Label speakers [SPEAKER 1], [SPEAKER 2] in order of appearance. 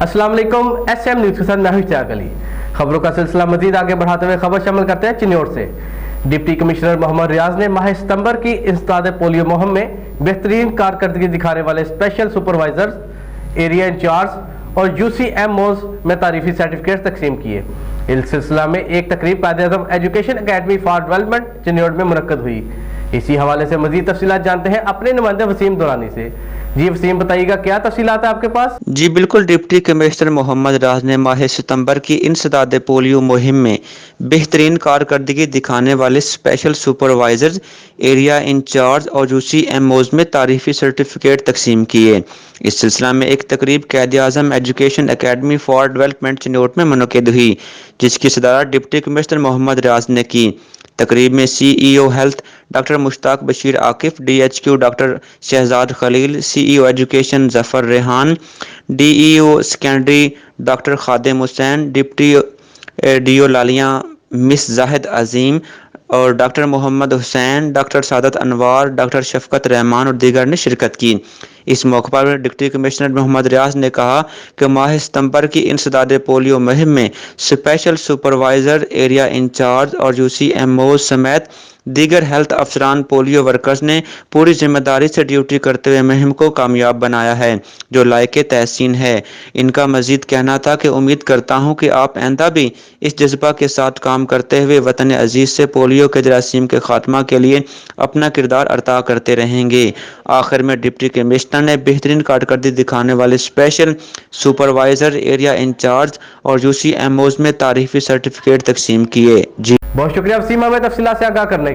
[SPEAKER 1] अस्सलाम वालेकुम। SM news के साथ मैं हूं इश्तियाक अली। खबरों का सिलसिला मजीद आगे बढ़ाते हुए खबर शामिल करते हैं चिन्नौर से। डिप्टी कमिश्नर मोहम्मद रियाज ने माह सितंबर की इंसदाद पोलियो मुहिम में बेहतरीन कारकर्दगी दिखाने वाले स्पेशल सुपरवाइजर्स, एरिया इंचार्ज और UCMOs में तारीफी सर्टिफिकेट तकसीम किए। इस सिलसिला में एक तकरीब Quaid-e-Azam education academy for development Chinnaur में मुनक्कद हुई। इसी हवाले से मजीद तफसीलात जानते हैं अपने नुमाइंदे वसीम दुरानी से। जी वसीम, बताइएगा क्या तफसीलात है आपके पास?
[SPEAKER 2] जी बिल्कुल, डिप्टी कमिश्नर मोहम्मद रियाज ने माह सितंबर की इंसदाद पोलियो मुहिम में बेहतरीन कारकर्दगी दिखाने वाले स्पेशल सुपरवाइजर्स, एरिया इंचार्ज और UCMOs में तारीफी सर्टिफिकेट तकसीम किए। इस सिलसिला में एक तकरीब Quaid-e-Azam education academy for development Chinnaur में मुनक्किद हुई, जिसकी सदारत डिप्टी कमिश्नर मोहम्मद रियाज ने की। तकरीब में CEO health doctor Mushtaq Bashir Akif, DHQ doctor Shahzad Khalil, CEO education Zafar Rehan, DEO secondary doctor Khadim Hussain, deputy DO Lalian miss Zahid Azeem और doctor Mohammad Hussain, doctor Saadat Anwar, doctor Shafqat Rehman और दीगर ने शिरकत की। इस मौके पर डिप्टी कमिश्नर मोहम्मद रियाज ने कहा कि माह सितंबर की इंसदाद पोलियो मुहिम में स्पेशल सुपरवाइजर, एरिया इंचार्ज और UCMO समेत दीगर हेल्थ अफसरान पोलियो वर्कर्स ने पूरी जिम्मेदारी से ड्यूटी करते हुए मुहिम को कामयाब बनाया है, जो लायके तहसीन है। इनका मजीद कहना था कि उम्मीद करता हूँ कि आप आइंदा भी इस जज्बा के साथ काम करते हुए वतन अजीज से पोलियो के जरासीम के खात्मा के लिए अपना किरदार अता करते रहेंगे। आखिर में डिप्टी कमिश्नर ने बेहतरीन कारकर्दगी दिखाने वाले स्पेशल सुपरवाइजर, एरिया इंचार्ज और UCMOs में तारीफी सर्टिफिकेट तकसीम किए। जी
[SPEAKER 1] बहुत शुक्रिया वसीम, हमें तफसीलात से आगाह करने